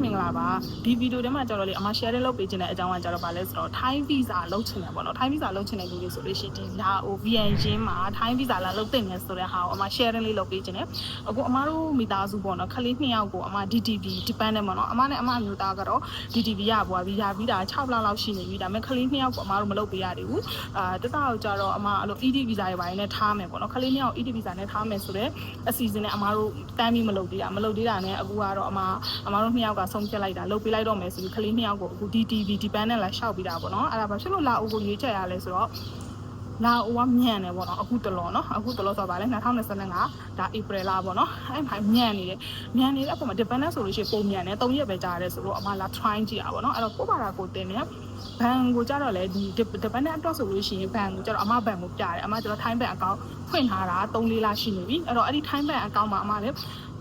မင်္ဂလာပါဒီဗီဒီယိုထဲမှာကျတော့လေအမ share လုပ်ပေးခြင်းတဲ့အကြောင်းကကျတော့ဗာလဲဆိုတော့ Thai visa လုပ်ချင်တယ်ပေါ့နော် Thai visa လုပ်ချင်တဲ့လူတွေဆိုလို့ရှိရင်ဒီလာဟို VN ရင်းမှာ Thai visa လာလုပ်တင်မယ်ဆိုတဲ့ဟာကိုအမ share လေးလုပ်ပေးခြင်းတယ်အခုအမတို့မိသားစုပေါ့နော်ခလေး2ယောက်ကိုအမ DTV dependent ပေါ့နော်အမနဲ့အမအမျိုးသားကတော့ DTV ရပွားပြီးရပြီးတာ6လလောက်ရှိနေပြီဒါပေမဲ့ခလေး2ယောက်ကိုအမတို့မလုပ်ပေးရသေးဘူးတတအောင်ကျတော့အမအဲ့လို ED visa တွေပိုင်းနဲ့ထားမယ်ပေါ့နော်ခလေး2ယောက် ED visa နဲ့ထားမယ်ဆိုတော့အစီအစဉ်နဲ့အမတို့တမ်းပြီးမလုပ်သေးတာနဲ့အခုကတော့အမတို့2ယောက်ကဆုံးဖြတ်လိုက်တာလုပ်ပေးလိုက်တော့မယ်ဆိုပြီးခလေး2ယောက်ကိုအခု DTV dependent လာရှောက်ပြီးတာပေါ့နော်အဲ့ဒါဘာဖြစ်လို့လာအိုကိုရွေးချယ်ရလဲဆိုတော့လာအိုကမြန်တယ်ပေါ့နော်အခုတလောနော်အခုတလောဆိုပါလဲ2025ဒါ April လာပေါ့နော်အဲ့မှာမြန်နေတဲ့အပေါ်မှာ dependent ဆိုလို့ရှိရင်ပုံမြန်တယ်3ရက်ပဲကြာရတယ်ဆိုတော့အမလာ try ကြည့်ရပါပေါ့နော်အဲ့တော့ကိုပါတာကိုတင်နေဘန်ကိုကြတော့လေဒီ dependent အတွက်ဆိုလို့ရှိရင်ဘန်ကိုကြတော့အမဘန်ကိုပြတယ်အမကျတော့ time bank account ဖွင့်ထားတာ3-4လရှိနေပြီအဲ့တော့အဲ့ဒီ time bank account မှာအမလည်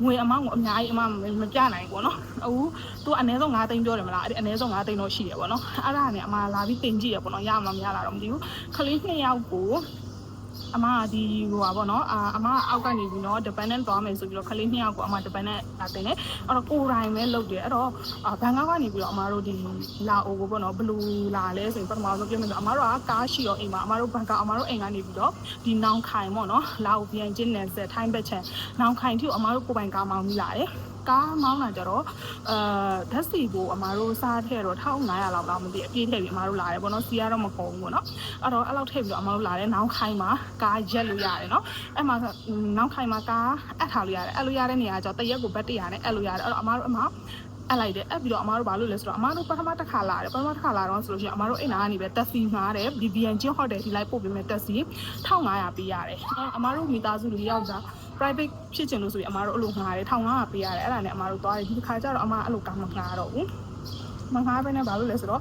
းငွေအမောင်းကိုအများကြီးအမမပြနိုင်ဘူးပေါ့နော်အခုသူအနည်းဆုံး9သိန်းပြောတယ်မလားအဲ့ဒီအနည်းဆုံး9သိန်းတော့ရှိတယ်ပေါ့နော်အဲ့ဒါနဲ့အမလာပြီးတင်ကြည့်ရပေါ့နော်ရမှာမရတာတော့မသိဘူးခလေး2ယောက်ကိုအမဒီဟိုပါပေါ့နော်အမအောက်ကနေပြီးတော့ dependent သွားမယ်ဆိုပြီးတော့ခလေး2ယောက်ကိုအမ dependent လာတင်တယ်အဲ့တော့ကိုယ်တိုင်ပဲလုပ်တယ်အဲ့တော့ဘန်ကောက်ကနေပြီးတော့အမတို့ဒီလာအိုကိုပေါ့နော်ဘလူးလာလဲဆိုရင်ပထမဆုံးပြောမယ်ဆိုအမတို့ကကားရှိရောအိမ်မှာအမတို့ဘန်ကောက်အမတို့အိမ်ကနေပြီးတော့ဒီနောင်ခိုင်ပေါ့နော်လာအိုပြန်ချင်းနယ်ဆက်ထိုင်းဘက်ချန်နောင်ခိုင်တိကိုအမတို့ကိုယ်ပိုင်ကားမောင်းပြီးလာတယ်ကားမောင်းလာကြတော့ဓာတ်စီကိုအမားတို့စားထည့်တော့1500လောက်တော့မသိအပြည့်ထည့်ပြီးအမားတို့လာတယ်ပေါ့နော်စီကတော့မကုန်ဘူးပေါ့နော်အဲ့တော့အဲ့လောက်ထည့်ပြီးတော့အမားတို့လာတယ်နောက်ခိုင်းမှာကားရက်လို့ရတယ်နော်အဲ့မှာနောက်ခိုင်းမှာကားအပ်ထားလို့ရတယ်အဲ့လိုရတဲ့နေရာကျတော့တရက်ကိုဘတ်100နဲ့အဲ့လိုရတယ်အဲ့တော့အမားတို့အမအဲ့လိုက်တယ်အဲ့ပြီးတော့အမားတို့ဘာလို့လဲဆိုတော့အမားတို့ပထမတစ်ခါလာတယ်ပထမတစ်ခါလာတော့ဆိုလို့ရှိရင်အမားတို့အိမ်နာကနေပဲတက်စီငှားတယ်ဒီ VN ချင်းဟိုတယ်ဒီလိုက်ပို့ပေးမယ်တက်စီ1500ပေးရတယ်အမားတို့မိသားစုတွေရောက်ကြprivate ဖြစ်ချင်လို့ဆိုရင်အမတို့အဲ့လိုငှားတယ်1500ပေးရတယ်အဲ့ဒါနဲ့အမတို့သွားတယ်ဒီတစ်ခါကျတော့အမအဲ့လိုကားမငှားတော့ဘူးမငှားပဲနဲ့ဘာလို့လဲဆိုတော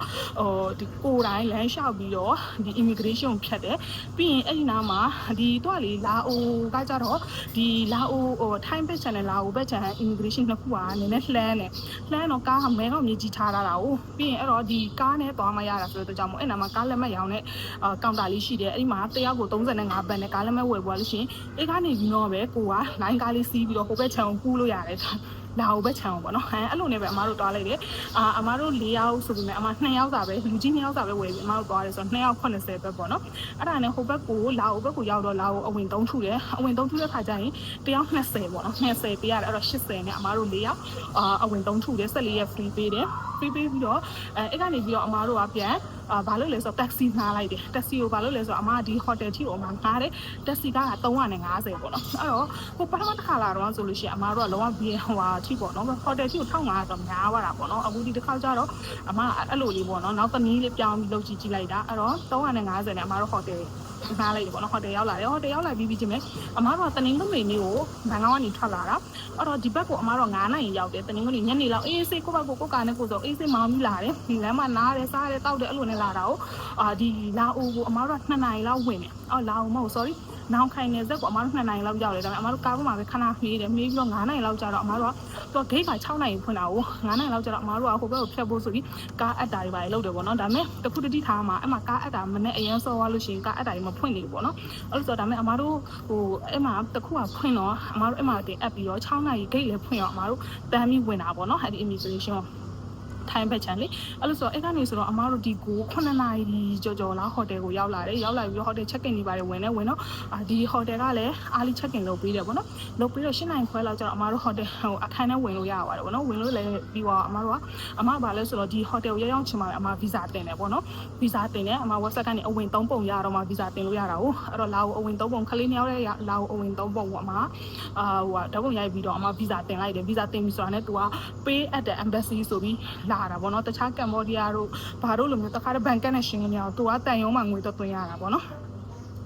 ့ဒီကိုယ်တိုင်းလမ်းလျှောက်ပြီးတော့ဒီ immigration ဖြတ်တယ်ပြီးရင်အဲ့ဒီနားမှာဒီတော့လေလာအိုကကြတော့ဒီလာအိုထိုင်းဘက်ချန်နဲ့လာအိုဘက်ချန် immigration နှစ်ခုကနည်းနည်းလှမ်းတော့ကားကမဲတော့မြေကြီးထားတာကိုပြီးရင်အဲ့တော့ဒီကားနဲ့သွားမရတာဆိုတော့ကြောင့်မို့အဲ့နားမှာကားလက်မှတ်ရောင်းတဲ့ကောင်တာလေးရှိတယ်အဲ့ဒီမှာတယောက်ကို35ဘတ်နဲ့ကားလက်မှတ်ဝယ်ပွားလို့ရှိရင်အဲ့ကနေပြီးတော့ပဲကိုကလိုင်းကားလေးစီးပြီးတော့ဟိုဘက်ချန်ကိုကူးလို့ရတယ်လာအိုဘက်ချန်ပေါ့နော်အဲ့လိုနဲ့ပဲအမတို့တွားလိုက်တယ်အမတို့4ယောက်ဆိုပေမဲ့အမ2ယောက်သာပဲလူကြီး2ယောက်သာပဲဝယ်ပြီးအမတို့တွားတယ်ဆိုတော့2ယောက်80ပဲပေါ့နော်အဲ့ဒါနဲ့ဟိုဘက်ကိုလာအိုဘက်ကိုရောက်တော့လာအိုအဝင်3ထုတယ်အဝင်3ထုတဲ့ခါကျရင်တယောက်20ပေါ့နော်20ပေးရတယ်အဲ့တော့80နဲ့အမတို့4ယောက်အဝင်3ထုတယ်14ရက် free ပေးတယ် free ပေးပြီးတော့အဲ့ကနေပြီးတော့အမတို့ကပြန်ဘာလို့လဲဆိုတော့ taxi ငှားလိုက်တယ် taxi ကိုဘာလို့လဲဆိုတော့အမဒီ hotel ထိကိုအမငှားတယ် taxi က350ပေါ့နော်အဲ့တော့ဟိုပထမတစ်ခါလာတော့ဆိုလို့ရှိရင်အမတို့ကလုံးဝဘီဟိုဟာထိပေါ့နော် hotel ထိကို1500တော့များသွားတာပေါ့နော်အခုဒီတစ်ခါကျတော့အမအဲ့လိုလေးပေါ့နော်နောက်သမီးလေးပြောင်းပြီးလုပ်ကြည့်လိုက်တာအဲ့တော့350နဲ့အမတို့ hotel ငှားလိုက်တယ်ပေါ့နော် hotel ရောက်လာတယ် hotel ရောက်လာပြီးချင်းပဲအမတို့ကတနင်္ဂနွေနေ့ကိုဘန်ကောက်ကနေထွက်လာတာအဲ့တော့ဒီဘက်ကိုအမတို့9နိုင်ရောက်တယ်တနင်္ဂနွေညနေလောက်အေးဆေးကိုဘက်ကိုကာနဲ့ကိုဆိုအေးဆေးမောင်းပြီးလာတယ်ဒီလမ်းမှာနားတယ်စားတယ်တောက်တယ်အဲ့လိုနဲ့လာတာကိုဒီလာအိုကိုအမတို့က2နိုင်လောက်ဝင်တယ်လာအိုမဟုတ် sorry နောင်ခိုင်နယ်ဇက်ကိုအမတို့2နိုင်လောက်ရောက်တယ်ဒါပေမဲ့အမတို့ကားပေါ်မှာပဲခဏမေးတယ်မေးပြီးတော့9နိုင်လောက်ကြာတော့အမတို့ကသူကဂိတ်က6နိုင်ဖွင့်တာကို9နိုင်လောက်ကြာတော့အမတို့ကဟိုဘက်ကိုဖြတ်ဖို့ဆိုပြီးကားအပ်တာတွေပါလုပ်တယ်ပေါ့နော်ဒါပေမဲ့တခုတတိထားမှာအဲ့မှာကားအပ်တာမနဲ့အရင်စောသွားလို့ရှိရင်ကားအပ်တာတွေမဖွင့်နေဘူးပေါ့နော်အဲ့လိုဆိုတော့ဒါပေမဲ့အမတို့ဟိုအဲ့မှာတခုကဖွင့်တော့အမတို့အဲ့မှာတင်အပ်ပြီးတော့6နိုင်ဂိတ်လည်းဖွင့်တော့အမတို့တန်းပြီးဝင်တာပေါ့နော်အဲ့ဒီ immigrationထိုင်းဘက်ချန်လေအဲ့လိုဆိုတော့အဲ့ကနေဆိုတော့အမတို့ဒီကို9နာရီကြော်လားဟိုတယ်ကိုရောက်လာတယ်ရောက်လာပြီးတော့ဟိုတယ် check in တွေပါတယ်ဝင်တော့ဒီဟိုတယ်ကလည်းအားလီ check in လုပ်ပေးတယ်ပေါ့နော်လုပ်ပြီးတော့7နိုင်ခွဲလောက်ကျတော့အမတို့ဟိုတယ်ဟိုအခန်းထဲဝင်လို့ရပါတယ်ပေါ့နော်ဝင်လို့လည်းပြီးတော့အမတို့ကအမဘာလဲဆိုတော့ဒီဟိုတယ်ကိုရောက်ချင်ပါအမ visa တင်တယ်ပေါ့နော် visa တင်တယ်အမ website ကနေအဝင်3ပုံရတော့မှ visa တင်လို့ရတာကိုအဲ့တော့လာကိုအဝင်3ပုံခလေးနှစ်ယောက်လည်းလာကိုအဝင်3ပုံပေါ့အမဟိုဓာတ်ပုံရိုက်ပြီးတော့အမ visa တင်လိုက်တယ် visa တင်ပြီးဆိုတာနဲ့သူက pay at the embassy ဆိုပြီးလာတာပေါ့နော်တခြားကမ္ဘောဒီးယားတို့ဘာတို့လိုမျိုးတခါတည်းဘန်ကတ်နဲ့ရှင်းနေအောင်သူကတန်ရုံးမှာငွေတော့သွင်းရတာပေါ့နော်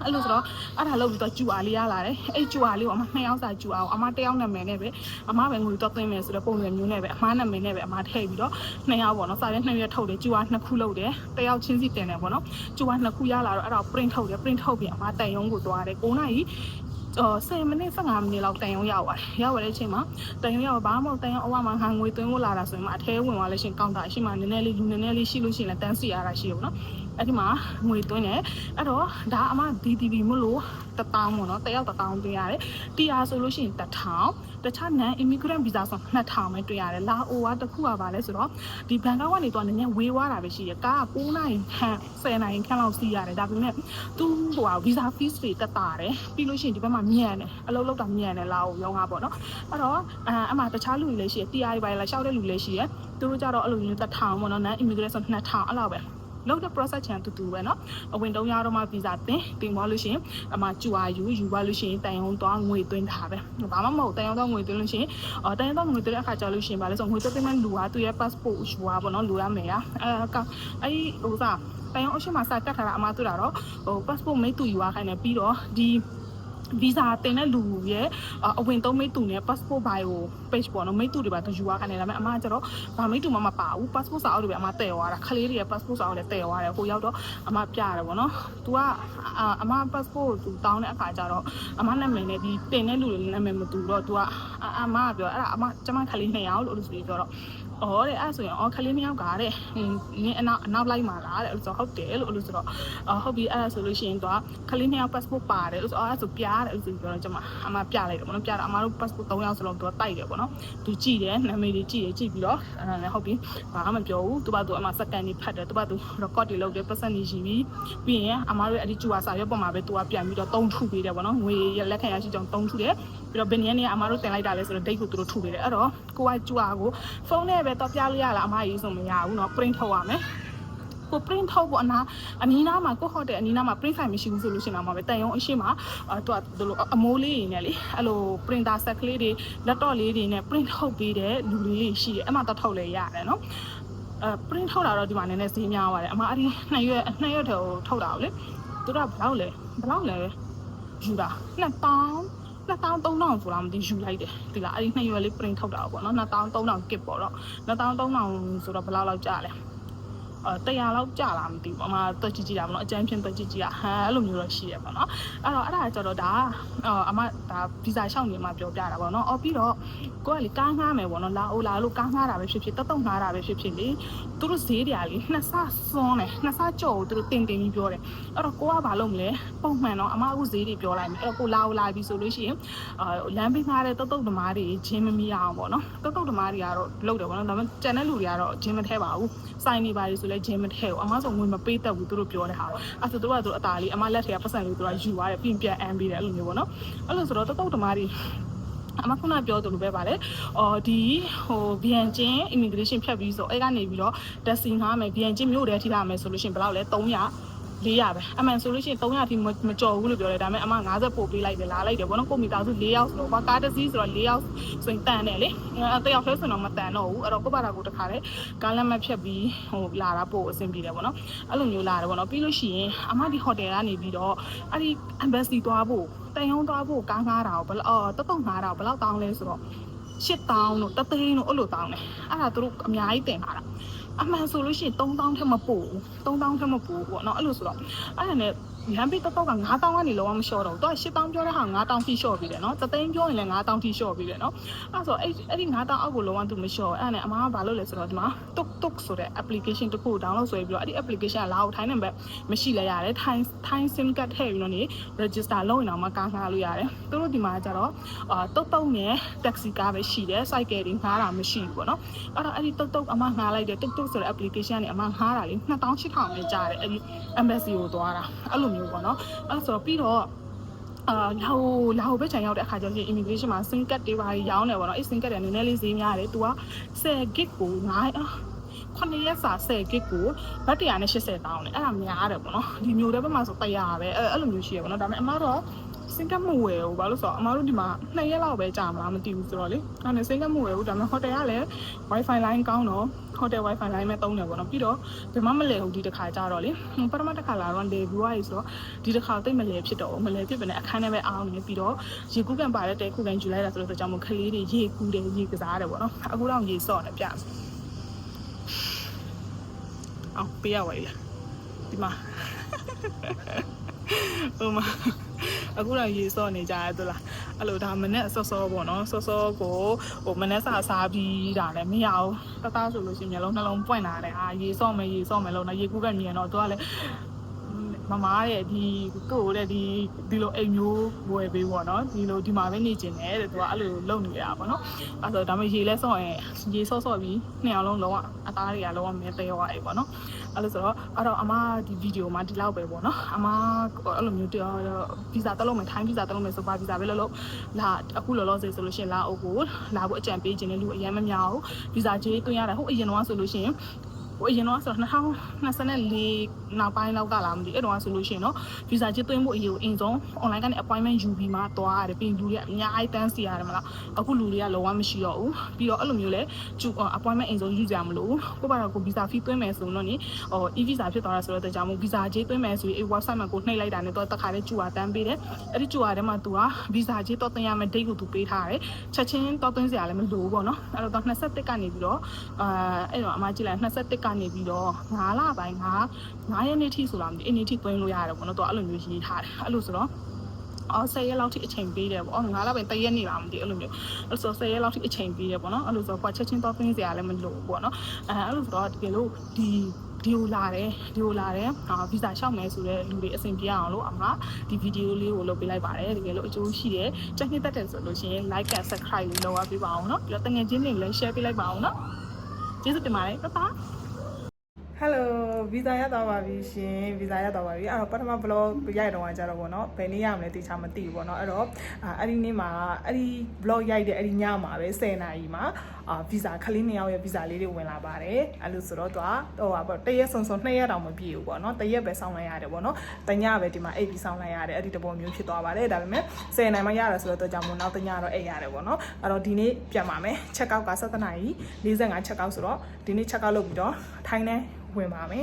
အဲ့လိုဆိုတော့အဲ့ဒါလုပ်ပြီးတော့ကျူအားလေးရလာတယ်အဲ့ကျူအားလေးကိုအမ2ယောက်စာကျူအားကိုအမ1ယောက်နာမည်နဲ့ပဲအမပဲငွေတော့သွင်းမယ်ဆိုတော့ပုံစံမျိုးနဲ့ပဲအမနာမည်နဲ့ပဲအမထည့်ပြီးတော့2ယောက်ပေါ့နော်စာရွက်2ရွက်ထုတ်တယ်ကျူအား2ခုလုပ်တယ်1ယောက်ချင်းစီတင်တယ်ပေါ့နော်ကျူအား2ခုရလာတော့အဲ့ဒါ print ထုတ်တယ် print ထုတ်ပြီးအမတန်ရုံးကိုသွားတယ်9နာရီ10မိနစ်15မိနစ်လောက်တန်ရုံရောက်သွားတဲ့အချိန်မှာတန်ရုံရောက်ဘာမှမဟုတ်တန်ရုံအဝမှာငွေသွင်းဖို့လာတာဆိုရင်အထဲဝင်သွားလို့ရှိရင်ကောင်တာရှိမှနည်းနည်းလေးလူနည်းနည်းလေးရှိလို့ရှိရင်လည်းတန်းစီရတာရှိတယ်ပေါ့နော် အဲ့ဒီမှာငွေသွင်းတယ်အဲ့တော့ဒါအမ DTV မလို့1000ပေါ့နော်တယောက်1000သွင်းရတယ် TR ဆိုလို့ရှိရင်1000တခြား non immigrant visa ဆို2000ပဲတွေ့ရတယ်လာအိုကတခုကပါလဲဆိုတော့ဒီဘန်ကောက်ကနေတော့နည်းနည်းဝေးသွားတာပဲရှိရကားက9နိုင်ခန့်10နိုင်ခန့်လောက်စီးရတယ်ဒါပေမဲ့သူဟို visa fees တွေတက်တာတယ်ပြီးလို့ရှိရင်ဒီဘက်မှာမြန်တယ်အလုပ်လုပ်တာမြန်တယ်လာအိုရောင်းတာပေါ့နော်အဲ့တော့အမှတခြားလူတွေလည်းရှိရ TR ပဲလာရှောက်တဲ့လူလည်းရှိရသူတို့ကြတော့အဲ့လိုမျိုး1000ပေါ့နော် non immigrant ဆို2000အဲ့လောက်ပဲလောက်တဲ့ process ချန်တူတူပဲเนาะအဝင်3ရတော့မှ visa တင်သွားလို့ရှိရင်အမှကျူအာယူသွားလို့ရှိရင်တန်ရုံသွားငွေသွင်းတာပဲဘာမှမဟုတ်တန်ရုံသွားငွေသွင်းလို့ရှိရင်တန်ရုံသွားငွေသွင်းတဲ့အခါကျလို့ရှိရင်ဗာလဲဆိုငွေသွင်းတဲ့လူကသူရဲ့ passport ယူပါပေါ့เนาะလိုရမယ်အဲ့ဟိုစားတန်ရုံအရှိမစကတ်ထားတာအမှတွေ့တာတော့ဟို passport မိတ်သူယူရခိုင်းတယ်ပြီးတော့ဒီ visa တင်တဲ့လူရဲ့အဝင်3မိတ်သူနဲ့ passport bio page ပေါ့နော်မိတ်သူတွေပါသူယူရခိုင်းတယ်ဒါပေမဲ့အမကကျတော့ဘာမိတ်သူမှမပါဘူး passport စာအုပ်တွေပဲအမတည်သွားတာခလေးတွေရဲ့ passport စာအုပ်လည်းတည်သွားတယ်ဟိုရောက်တော့အမပြရတယ်ပေါ့နော် तू ကအမ passport သူတောင်းတဲ့အခါကျတော့အမနာမည်နဲ့ဒီတင်တဲ့လူတွေနာမည်မတူတော့ तू ကအမကပြောအဲ့ဒါအမကျမခလေး2ယောက်လို့ဆိုပြီးပြောတော့အော်တဲ့အဲ့ဆိုရင်ခလေး2ယောက်ကတဲ့နင်းအနောက်လိုက်မှာလားတဲ့အဲ့ဆိုဟုတ်တယ်လို့ဆိုတော့ဟုတ်ပြီအဲ့ဒါဆိုလို့ရှိရင် तू ခလေး2ယောက် passport ပါတယ်လို့ဆိုအဲ့ဆိုပြားတယ်လို့ဆိုပြောတော့ကျမအမပြလိုက်တယ်ပေါ့နော်ပြတော့အမတို့ passport 3ယောက်ဆိုတော့ तू တိုက်တယ်ပေါ့နော် तू ကြည့်တယ်နာမည်တွေကြည့်ပြီးတော့ဟုတ်ပြီဘာမှမပြောဘူး तू ဘာ तू အမစကန်ကြီးဖတ်တယ် तू ဘာ तू record တွေလုပ်တယ် percent ကြီးရှိပြီးရင်အမတို့အဲ့ဒီကျူဝါစာရွက်ပေါ်မှာပဲ तू ပြန်ပြီးတော့3ထုပေးတယ်ပေါ့နော်ငွေလက်ခံရရှိကြောင်း3ထုတယ်ပြီးတော့ဘယ်နည်းနဲ့အမတို့တင်လိုက်တာလဲဆိုတော့ date ကိုသူတို့ထုပေးတယ်အဲ့တော့ကိုကကျူဝါကိုဖုန်းနဲ့ပဲတော့ပြလို့ရလားအမကြီးဆိုမရဘူးเนาะ print ထုတ်ရမယ်ကို print ထုတ်ဖို့အနီးနားမှာကိုဟိုတယ်အနီးနားမှာ print ဆိုင်မရှိဘူးဆိုလို့ရှိရင်တော့မှာပဲတန်ရုံအရှိမသူကဒီလိုအမိုးလေးတွေနဲ့လေအဲ့လို printer set ကလေးတွေ laptop လေးတွေနဲ့ print ထုတ်ပေးတဲ့လူလေးရှိတယ်အဲ့မှာတော့ထုတ်လဲရတယ်เนาะprint ထုတ်တာတော့ဒီမှာနည်းနည်းဈေးများပါတယ်အမအဲ့ဒီ2ရက်ထဲကိုထုတ်တာကိုလေသူတို့ကဘယ်လောက်လဲယူတာ2300ဆိုတာမသိယူလိုက်တယ်ဒီလားအဲ့ဒီ2ရက်လေး print ထုတ်တာပေါ့နော်2300 kit ပေါ့တော့2300ဆိုတော့ဘယ်လောက်ကြာလဲ100လောက်ကြာလာမသိဘူးအမတွက်ကြည့်တာပေါ့နော်အကျန်းဖြင့်တွက်ကြည့်တာအဲ့လိုမျိုးတော့ရှိရပါတော့အဲ့ဒါကျတော့ဒါအမဒါဗီဇာရှောက်နေမှာပြောပြတာပေါ့နော်ပြီးတော့ကိုကလေကားငှားမယ်ပေါ့နော်လာလို့ကားငှားတာပဲဖြစ်ဖြစ်တုံငှားတာပဲဖြစ်ဖြစ်လေသူတို့ဈေးတွေကလေနှစ်ဆစွန်းတယ်နှစ်ဆကြော်ကိုသူတို့တင်ပြီးပြောတယ်အဲ့တော့ကိုကဘာလုပ်မလဲပုံမှန်တော့အမအခုဈေးတွေပြောလိုက်မယ်အဲ့တော့ကိုလာပြီဆိုလို့ရှိရင်လမ်းပေးထားတဲ့တုတ်ဓမားတွေဂျင်းမမီအောင်ပေါ့နော်တုတ်ဓမားတွေကတော့လုပ်တယ်ပေါ့နော်ဒါပေမဲ့ကျန်တဲ့လူတွေကတော့ဂျင်းမထဲပါဘူးစိုင်းနေပါလေဆိုလဲဂျင်းမထဲဘူးအမဆိုငွေမပေးတတ်ဘူးသူတို့ပြောတဲ့ဟာအဲ့ဆိုသူတို့ကအသားလေးအမလက်ထဲကပတ်စံလေးသူကယူသွားတယ်ပြင်ပြန်အမ်းပေးတယ်အဲ့လိုမျိုးပေါ့နော်အဲ့လိုဆိုတော့တုတ်ဓမားတွေအမခုနပြောသလိုပဲပါလေဒီဗီယန်ကျင်း immigration ဖြတ်ပြီးဆိုအဲ့ကနေပြီးတော့တက်စီငှားမယ်ဗီယန်ကျင်းမြို့ထဲထိလာမယ်ဆိုလို့ရှိရင်ဘယ်လောက်လဲ300 400ပဲအမှန်ဆိုလို့ရှိရင်300ထိမကြော်ဘူးလို့ပြောတယ်ဒါပေမဲ့အမ50ပို့ပေးလိုက်တယ်လာလိုက်တယ်ဘောနော်ကိုမီတာစု4ယောက်ဆိုတော့ကားတစ်စီးဆိုတော့4ယောက်ဆိုရင်တန်တယ်လေတယောက်ထဲဆိုတော့မတန်တော့ဘူးအဲ့တော့ကိုပါတာကိုတခါလေကားလက်မှတ်ဖြတ်ပြီးလာတာပို့အဆင်ပြေတယ်ဘောနော်အဲ့လိုမျိုးလာတယ်ဘောနော်ပြီးလို့ရှိရင်အမဒီဟိုတယ်ကနေပြီးတော့အဲ့ဒီ embassy သွားဖို့တန်ရုံးသွားဖို့ကားငှားတာကိုဘယ်လောက်တုံငှားတာကိုဘယ်လောက်တောင်းလဲဆိုတော့8000တို့3သိန်းတို့အဲ့လိုတောင်းတယ်အဲ့ဒါသူတို့အများကြီးတင်လာတာအမှန်ဆိုလို့ရှိရင်3000ထက်မပို့ဘူး3000ထက်မပို့ဘူးပေါ့နော်အဲ့လိုဆိုတော့အဲ့ဒါနဲ့လမ်းပေးတော့က9000ကနေလောမလျှော့တော့သူက8000ပြောတဲ့ဟာ9000ထိလျှော့ပြီးတယ်နော်3သိန်းပြောရင်လည်း9000ထိလျှော့ပြီးတယ်နော်အဲ့ဆိုအဲ့ဒီ9000အောက်ကိုလောသူမလျှော့အဲ့ဒါနဲ့အမကဘာလုပ်လဲဆိုတော့ဒီမှာ tuk ဆိုတဲ့ application တစ်ခု download ဆွဲပြီးတော့အဲ့ဒီ application ကလာအောင်ထိုင်းနေပဲမရှိလဲရတယ်ထိုင်း sim card ထည့်ပြီးတော့နေ register လုပ်ရင်တော့မှကားငှားလို့ရတယ်သူတို့ဒီမှာကျတော့တုတ်နဲ့ taxi ကားပဲရှိတယ် cycle တွေငှားတာမရှိဘူးပေါ့နော်အဲ့တော့အဲ့ဒီတုတ်အမငှားလိုက်တယ် tuk ဆိုတဲ့ application ကနေအမငှားတာလေ2800ပဲကြားတယ်အဲ့ဒီ embassy ကိုသွားတာအဲ့လိုမျိုးပေါ့နော်အဲ့ဆိုပြီးတော့လာဟိုပဲခြံရောက်တဲ့အခါကျတော့ immigration မှာ SIM card တွေပါရောင်းတယ်ပေါ့နော်အဲ့ SIM card တွေနည်းနည်းလေးဈေးများတယ်သူက10 gig ကို9ရက်စာ10 gig ကိုဘတ်180တောင်းတယ်အဲ့ဒါများတယ်ပေါ့နော်ဒီမျိုးတဲ့ဘက်မှာဆို100ပဲအဲ့လိုမျိုးရှိရပေါ့နော်ဒါပေမဲ့အမတော့စင်ကမဝယ်ဘူးဘာလို့ဆိုတော့အမတို့ဒီမှာ2ရက်လောက်ပဲကြာမလားမသိဘူးဆိုတော့လေအဲ့ဒါနဲ့စင်ကမဝယ်ဘူးဒါပေမဲ့ဟိုတယ်ကလည်း wifi line ကောင်းတော့ဟိုတယ် wifi line ပဲသုံးတယ်ပေါ့နော်ပြီးတော့ဘယ်မှမလဲဘူးဒီတစ်ခါကြာတော့လေပထမတစ်ခါလာတော့လေဘူးရည်ဆိုတော့ဒီတစ်ခါတိတ်မလဲဖြစ်တော့မလဲဖြစ်ပဲနဲ့အခန်းထဲပဲအောင်းနေပြီးတော့ရေကူးကန်ပါတဲ့တဲခုကန်ယူလိုက်တာဆိုတော့ကြောင့်မို့ခလေးတွေရေကူးတယ်ရေကစားတယ်ပေါ့နော်အခုတော့ရေစော့နေပြအောင်ပေးရပါလေဒီမှာဟိုမှာအခုတော့ရေစော့နေကြရသလား အဲ့လိုဒါမနဲ့စောစောပေါ့နော်စောစောကိုဟိုမနဲ့စားပြီးတာလည်းမရဘူးတသားဆိုလို့ရှိရင်မျိုးလုံးနှလုံးပွင့်လာတယ်ဟာရေစော့မယ်လို့နော်ရေကူးကမြင်တော့သူကလည်းမမားရဲ့ဒီကိုတဲ့ဒီလိုအိမ်မျိုးဝယ်ပေးပေါ့နော်ဒီမှာပဲနေကျင်တယ်တဲ့သူကအဲ့လိုလုပ်နေရတာပေါ့နော်အဲ့ဆိုဒါမှရေလဲစော့ရင်ရေစော့ပြီးနှစ်အောင်လုံးလုံးဝအသားတွေကလုံးဝမဲသေးသွားပြီပေါ့နော်အဲ့လိုဆိုတော့အဲ့တော့အမဒီဗီဒီယိုမှာဒီလောက်ပဲပေါ့နော်အမအဲ့လိုမျိုးဗီဇာတက်လို့မယ်ထိုင်းဗီဇာတက်လို့မယ်ဆိုပါဗီဇာပဲလို့လာအခုလောလောဆယ်ဆိုလို့ရှိရင်လာအိုကိုလာဖို့အကြံပေးခြင်းနဲ့လူအရင်မများဘူးဗီဇာကြေးသွင်းရတယ်ဟုတ်အရင်တော့ဆိုလို့ရှိရင်ဟိုအရင်တော့ဆိုတော့2024နောက်ပိုင်းလောက်ကလာမသိအဲ့တော့ဆိုလို့ရှိရင်တော့ဗီဇာချစ်သွင်းဖို့အရေးကိုအင်ဆုံး online ကနေ appointment ယူပြီးမှသွားရတယ်ပြီးလူတွေကအများကြီးတန်းစီရတယ်မလားအခုလူတွေကလုံးဝမရှိတော့ဘူးပြီးတော့အဲ့လိုမျိုးလဲappointment အင်ဆုံးယူကြမလို့ကိုပါတော့ကိုဗီဇာ fee သွင်းမယ်ဆိုတော့နိe visa ဖြစ်သွားတာဆိုတော့တကြောင်မို့ဗီဇာကြေးသွင်းမယ်ဆိုရင် website မှာကိုနှိပ်လိုက်တာနဲ့တော့တခါတည်းကျူတာတန်းပေးတယ်အဲ့ဒီကျူတာထဲမှာ तू ကဗီဇာကြေးတော့တင်ရမယ့် date ကို तू ပေးထားတယ်ချက်ချင်းတော့သွင်းစရာလည်းမလိုဘူးပေါ့နော်အဲ့တော့21ကနေပြီးတော့အဲ့တော့အမကြည့်လိုက်21ကနေပြီးတော့9လပိုင်း9ရက်နေ့ထိဆိုလားမသိအဲ့နေ့ထိသွင်းလို့ရတယ်ပေါ့နော်တော့အဲ့လိုမျိုးရေးထားတယ်အဲ့လိုဆိုတော့10ရက်လောက်ထိအချိန်ပေးတယ်ပေါ့9လပိုင်း3ရက်နေလားမသိအဲ့လိုမျိုးအဲ့ဆို10ရက်လောက်ထိအချိန်ပေးတယ်ပေါ့နော်အဲ့လိုဆိုတော့ချက်ချင်းတော့သွင်းစရာလည်းမလိုဘူးပေါ့နော်အဲ့လိုဆိုတော့တကယ်လို့ဒီကိုလာတယ်ဗီဇာလျှောက်မယ်ဆိုတဲ့လူတွေအဆင်ပြေအောင်လို့အမဒီဗီဒီယိုလေးကိုလုပ်ပေးလိုက်ပါတယ်တကယ်လို့အကျိုးရှိတယ်ကြိုက်နှစ်သက်တယ်ဆိုလို့ရှိရင် like and subscribe လေးလုပ်ပေးပါအောင်နော်ပြီးတော့တငယ်ချင်းတွေလည်း share ပေးလိုက်ပါအောင်နော်ကျေးဇူးတင်ပါတယ်ပါHello ဗီဇာရတော့ပါပြီရှင်ဗီဇာရတော့ပါပြီအဲ့တော့ပထမ vlog ရိုက်တော့ကြတော့ဗောနော်ဘယ်နေ့ရမလဲတေချာမသိဘူးဗောနော်အဲ့တော့အဲ့ဒီနေ့မှာအဲ့ဒီ vlog ရိုက်တဲ့အဲ့ဒီညမှာပဲ10နာရီမှာဗီဇာခလေး2ယောက်ရဲ့ဗီဇာလေးတွေဝင်လာပါတယ်အဲ့လိုဆိုတော့သူကဟိုပါတရက်စုံ2ရက်တောင်မပြည့်ဘူးဗောနော်တရက်ပဲစောင့်လိုက်ရတယ်ဗောနော်တညပဲဒီမှာအိပ်ပြီးစောင့်လိုက်ရတယ်အဲ့ဒီတပုံမျိုးဖြစ်သွားပါတယ်ဒါပေမဲ့10နာရီမှရတယ်ဆိုတော့ကြောင့်မို့နောက်တညတော့အိပ်ရတယ်ဗောနော်အဲ့တော့ဒီနေ့ပြန်ပါမယ် check out က7နာရီ45 check out ဆိုတော့ဒီနေ့ check out လုပ်ပြီးတော့ထိုင်းနဲ့ဝင်ပါမယ်